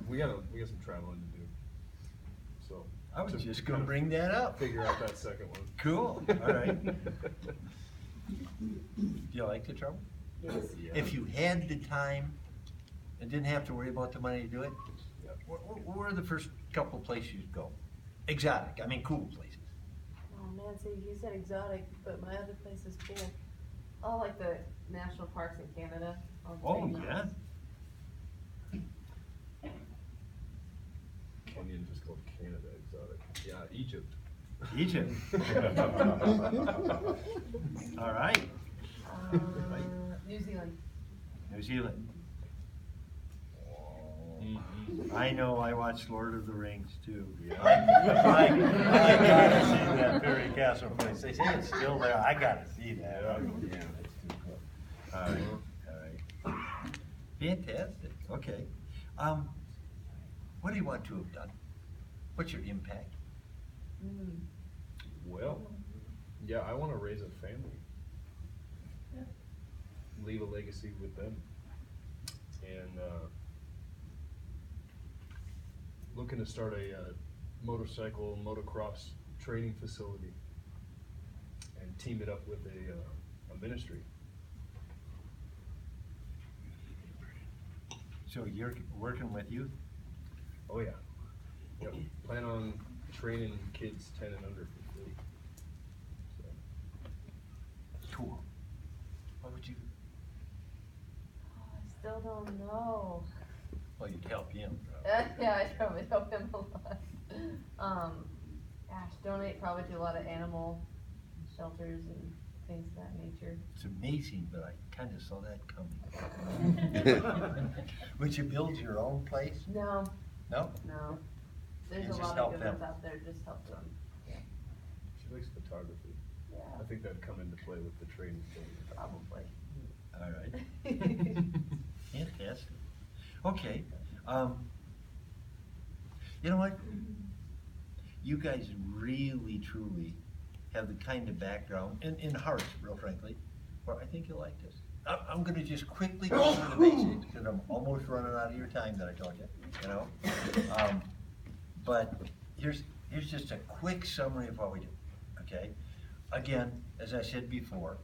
We got some traveling to do. So. I was to just kind gonna of bring that up. Figure out that second one. Cool, all right. Do you like to travel? Yes. Yeah. If you had the time and didn't have to worry about the money to do it, Yeah. where are the first couple places you'd go? Exotic, I mean cool places. Oh man, see, you said exotic, but my other place is cool. Oh, like the national parks in Canada. all the Oh, big yeah. ones. Kenyan just called Canada exotic. Yeah, Egypt. Egypt. All right, New Zealand. New Zealand. Mhm. I know, I watched Lord of the Rings too. Yeah. I gotta see that fairy castle place. They say it's still there. I gotta see that. Yeah. All right, all right. Fantastic, okay. What do you want to have done? What's your impact? Mm. Well, yeah, I want to raise a family. Leave a legacy with them. And looking to start a motorcycle, motocross training facility and team it up with a ministry. So you're working with youth? Oh yeah. Yep. Plan on training kids 10 and under for free. So. Cool. What would you, Oh, I still don't know. well, you'd help him. Yeah, I probably help him a lot. Gosh, donate probably to a lot of animal shelters and things of that nature. It's amazing, but I kind of saw that coming. Would you build your own place? No, No? no. There's You a just lot help of good them. ones out there, just help them. She likes photography. Yeah, I think that'd come into play with the training thing. probably. All right. Fantastic. Okay, you know what? You guys really, truly have the kind of background, in heart, real frankly, where I think you'll like this. I'm gonna just quickly go over the basics, because I'm almost running out of your time that I told you know? But here's just a quick summary of what we do, okay? Again, as I said before,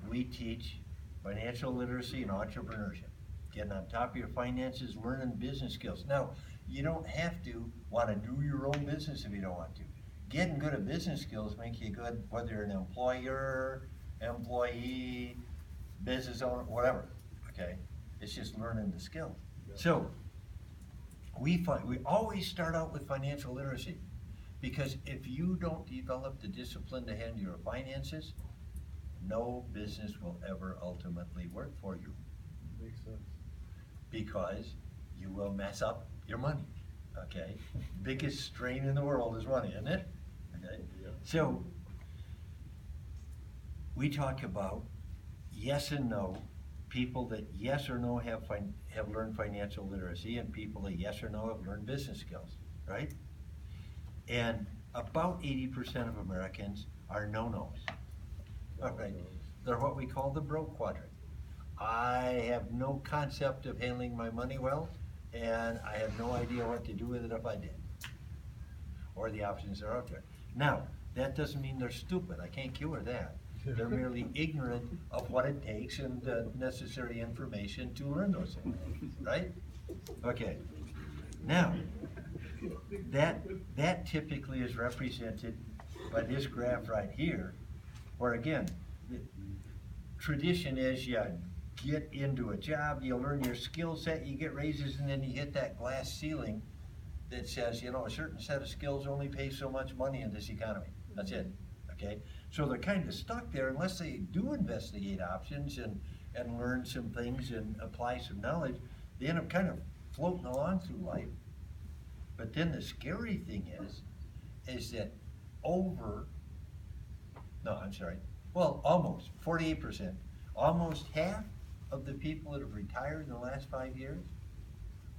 we teach financial literacy and entrepreneurship. Getting on top of your finances, learning business skills. Now, you don't have to want to do your own business if you don't want to. Getting good at business skills makes you good whether you're an employer, employee, business owner, whatever, okay? It's just learning the skill. Yeah. So, we always start out with financial literacy, because if you don't develop the discipline to handle your finances, no business will ever ultimately work for you, Makes sense. because you will mess up your money, okay? Biggest strain in the world is money, isn't it? Okay. Yeah. So, we talk about yes and no, people that yes or no have learned financial literacy, and people that yes or no have learned business skills, right? And about 80% of Americans are no-nos. All right, they're what we call the broke quadrant. I have no concept of handling my money well, and I have no idea what to do with it if I did. Or the options that are out there. Now, that doesn't mean they're stupid. I can't cure that. They're merely ignorant of what it takes and the necessary information to learn those things, right? Okay. Now, that typically is represented by this graph right here, where again, the tradition is you get into a job, you learn your skill set, you get raises, and then you hit that glass ceiling that says, you know, a certain set of skills only pays so much money in this economy. That's it, okay? So they're kind of stuck there unless they do investigate options and learn some things and apply some knowledge. They end up kind of floating along through life. But then the scary thing is that almost 48%, almost half of the people that have retired in the last 5 years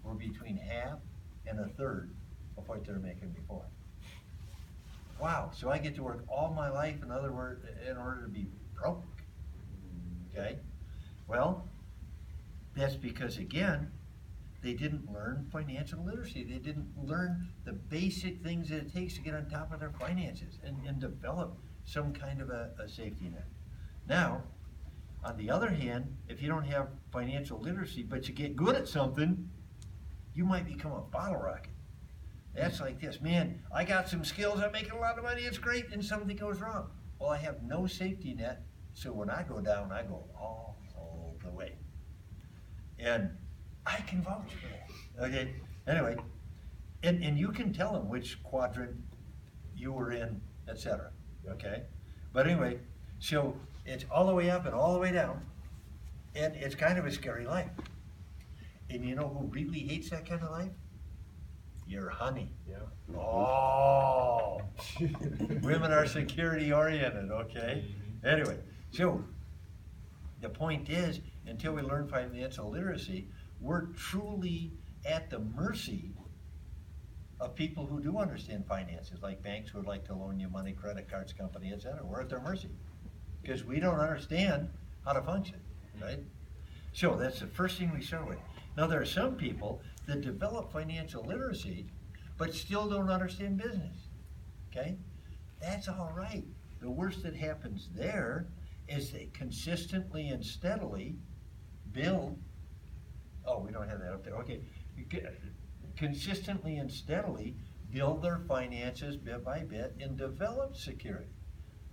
were between half and a third of what they're making before. Wow, so I get to work all my life, in other words, in order to be broke, okay? Well, that's because, again, they didn't learn financial literacy. They didn't learn the basic things that it takes to get on top of their finances and develop some kind of a safety net. Now, on the other hand, if you don't have financial literacy, but you get good at something, you might become a bottle rocket. That's like this, man, I got some skills, I'm making a lot of money, it's great, and something goes wrong. Well, I have no safety net, so when I go down, I go all the way. And I can vouch for that, okay? Anyway, and you can tell them which quadrant you were in, etc., okay? But anyway, so it's all the way up and all the way down, and it's kind of a scary life. And you know who really hates that kind of life? Your honey. Yeah. Oh, women are security oriented, okay? Anyway, so the point is, until we learn financial literacy, we're truly at the mercy of people who do understand finances, like banks who would like to loan you money, credit cards company, etc. We're at their mercy because we don't understand how to function, right? So that's the first thing we start with. Now there are some people that develop financial literacy but still don't understand business, okay? That's all right. The worst that happens there is they consistently and steadily build, oh, we don't have that up there, okay. Consistently and steadily build their finances bit by bit and develop security.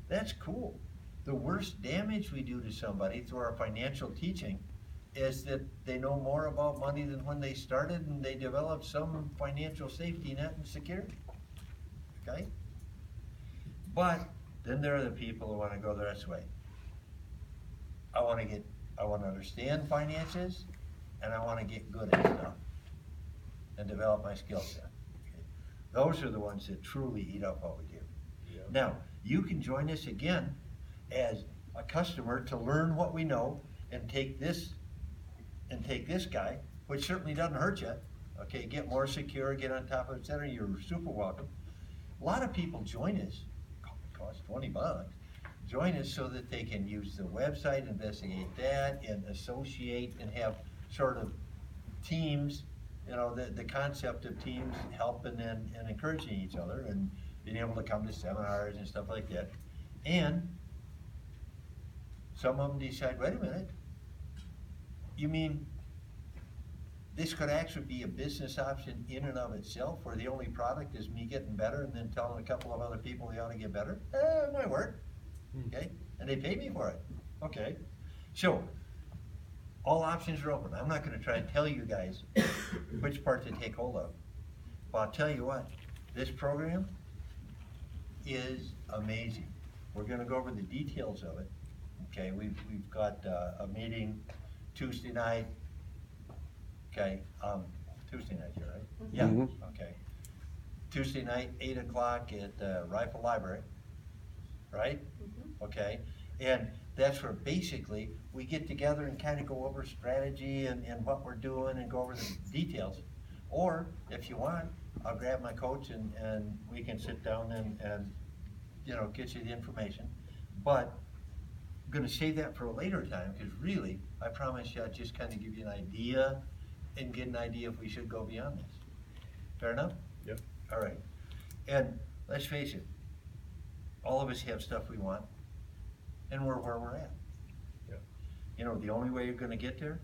That's cool. The worst damage we do to somebody through our financial teaching is that they know more about money than when they started and they develop some financial safety net and security, okay? But then there are the people who want to go the rest way. I want to understand finances and I want to get good at stuff and develop my skill set. Okay? Those are the ones that truly eat up what we do. Yeah. Now, you can join us again as a customer to learn what we know and take this guy, which certainly doesn't hurt you, okay, get more secure, get on top of it, etc. You're super welcome. A lot of people join us, it costs $20, join us so that they can use the website, investigate that, and associate and have sort of teams, you know, the concept of teams helping and encouraging each other and being able to come to seminars and stuff like that. And some of them decide, wait a minute, you mean this could actually be a business option in and of itself where the only product is me getting better and then telling a couple of other people they ought to get better? It might work, okay? And they pay me for it, okay? So, all options are open. I'm not gonna try and tell you guys which part to take hold of. But I'll tell you what, this program is amazing. We're gonna go over the details of it, okay? We've got a meeting Tuesday night, okay, Tuesday night here, right? Yeah, okay. Tuesday night, 8 o'clock at the Rifle Library, right? Okay, and that's where basically we get together and kind of go over strategy and what we're doing and go over the details. Or if you want, I'll grab my coach and we can sit down and you know, get you the information. But I'm gonna save that for a later time because really, I promise you I'll just kind of give you an idea and get an idea if we should go beyond this. Fair enough? Yep. All right. And let's face it, all of us have stuff we want and we're where we're at. Yep. You know, the only way you're gonna get there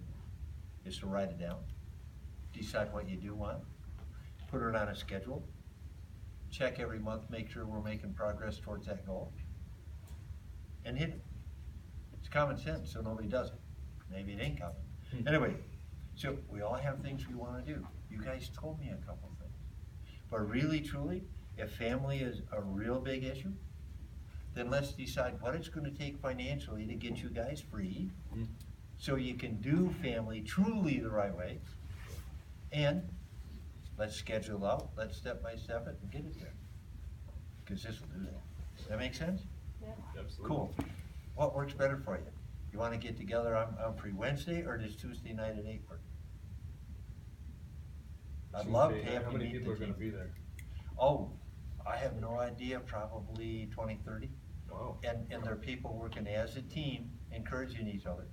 is to write it down, decide what you do want, put it on a schedule, check every month, make sure we're making progress towards that goal, and hit it. It's common sense, so nobody does it. Maybe it ain't common. Anyway, so we all have things we wanna do. You guys told me a couple things. But really, truly, if family is a real big issue, then let's decide what it's gonna take financially to get you guys free so you can do family truly the right way. And let's schedule out, let's step by step it and get it there. Because this will do that. Does that make sense? Yeah. Absolutely. Cool. What works better for you? You wanna get together on free Wednesday or does Tuesday night at 8 work? I'd love to Tuesday, have how you many meet people the are gonna team. be there? Oh, I have no idea, probably 20, 30. Wow. And there are people working as a team, encouraging each other.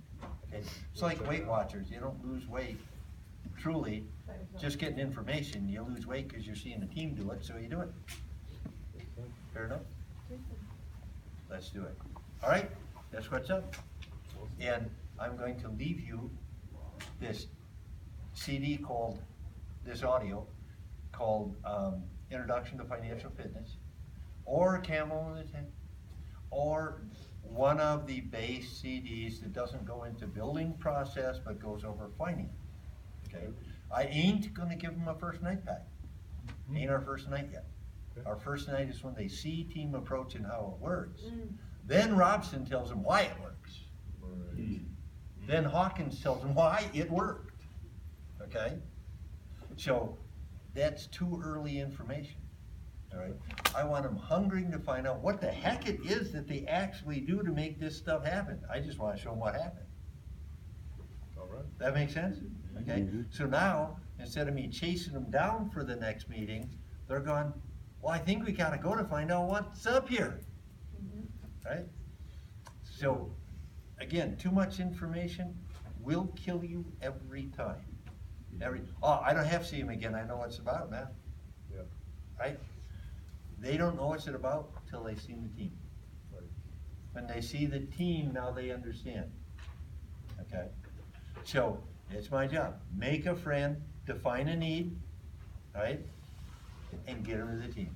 Okay? It's like Weight Watchers, you don't lose weight truly just getting information. You lose weight because you're seeing a team do it, so you do it. Fair enough? Let's do it. All right, that's what's up. And I'm going to leave you this CD called, this audio called Introduction to Financial Fitness, or Camel in the Tank, or one of the base CDs that doesn't go into building process but goes over finance. Okay, I ain't gonna give them a first night pack. Ain't our first night yet. Our first night is when they see team approach and how it works. Then Robson tells them why it works. Then Hawkins tells them why it worked. Okay? So that's too early information. All right? I want them hungering to find out what the heck it is that they actually do to make this stuff happen. I just want to show them what happened. All right. That makes sense? Okay? So now, instead of me chasing them down for the next meeting, they're going, well, I think we gotta go to find out what's up here. Right? So, again, too much information will kill you every time. I don't have to see him again, I know what it's about now. Yeah. Right? They don't know what it's about till they see the team. Right. When they see the team, now they understand. Okay? So, it's my job. Make a friend, define a need, right? And get them to the team.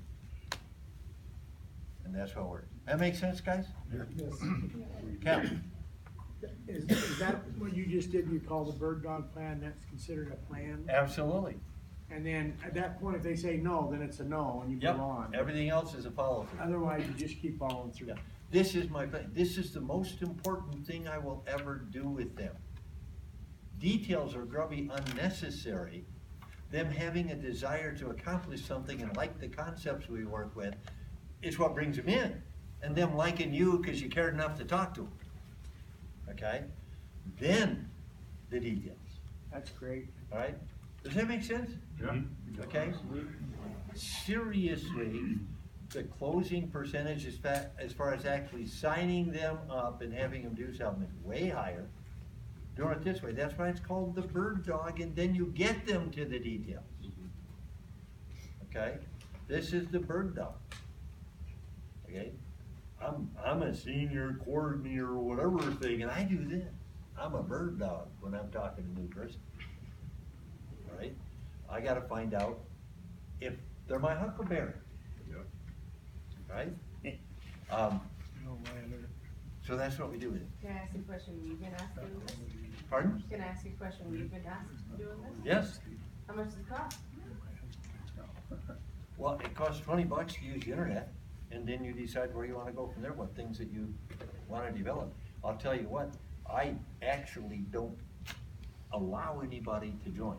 And that's what works. That makes sense, guys? Yes. Cal? Is that what you just did, you call the bird dog plan, that's considered a plan? Absolutely. And then at that point, if they say no, then it's a no and you Yep. move on. Everything else is a follow-through. Otherwise, you just keep following through. Yeah. This is my thing. This is the most important thing I will ever do with them. Details are grubby, unnecessary. Them having a desire to accomplish something and like the concepts we work with is what brings them in. And them liking you because you cared enough to talk to them. Okay? Then the details. That's great. All right? Does that make sense? Yeah. Okay? Seriously, the closing percentage as far as actually signing them up and having them do something is way higher. Doing it this way, that's why it's called the bird dog, and then you get them to the details. Okay? This is the bird dog. Okay? I'm a senior coordinator or whatever thing, and I do this. I'm a bird dog when I'm talking to a new person. All right? I gotta find out if they're my huckleberry. Yeah. Right? So that's what we do with it. Can I ask you a question, you've been asked doing this? Pardon? Can I ask you a question, you've been asked doing this? Yes? How much does it cost? Well, it costs $20 to use the internet, and then you decide where you wanna go from there, what things that you wanna develop. I'll tell you what, I actually don't allow anybody to join.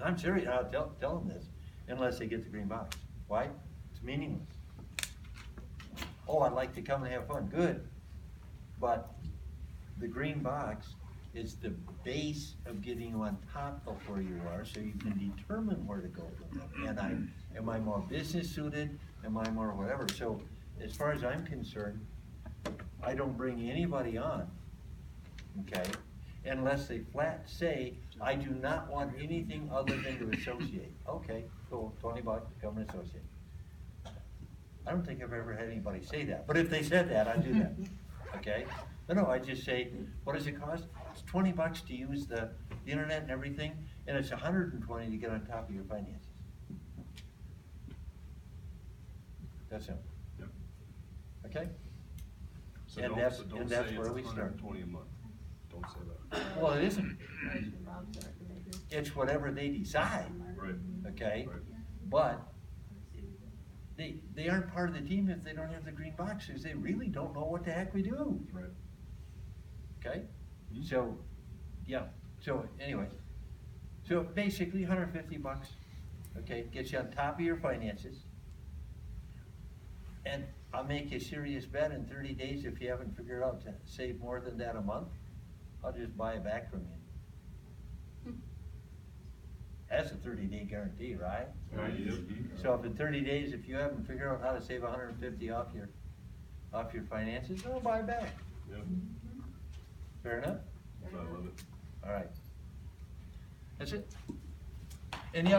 I'm serious, I'll tell them this, unless they get the green box. Why? It's meaningless. Oh, I'd like to come and have fun, good. But the green box is the base of getting you on top of where you are, so you can determine where to go from there. And am I more business suited? Am I more whatever? So as far as I'm concerned, I don't bring anybody on, okay? Unless they flat say, I do not want anything other than to associate. Okay, cool, $20, come and associate. I don't think I've ever had anybody say that, but if they said that, I'd do that, okay? No, I just say, what does it cost? It's $20 to use the internet and everything, and it's $120 to get on top of your finances. That's simple. Yep. Okay? So And don't, that's- so don't and say that's it's where we start. $120 a month. Don't say that. Well, it isn't. Right, your Bob's not gonna do. It's whatever they decide, Right. okay? Right. But they aren't part of the team if they don't have the green boxes. They really don't know what the heck we do, Right. okay? So, yeah, so anyway, so basically $150, okay, gets you on top of your finances. And I'll make you a serious bet in 30 days, if you haven't figured out to save more than that a month, I'll just buy it back from you. That's a 30-day guarantee, right? Right. So if in 30 days, if you haven't figured out how to save 150 off your finances, I'll buy it back. Yeah. Fair enough? I love it. All right. That's it. Any other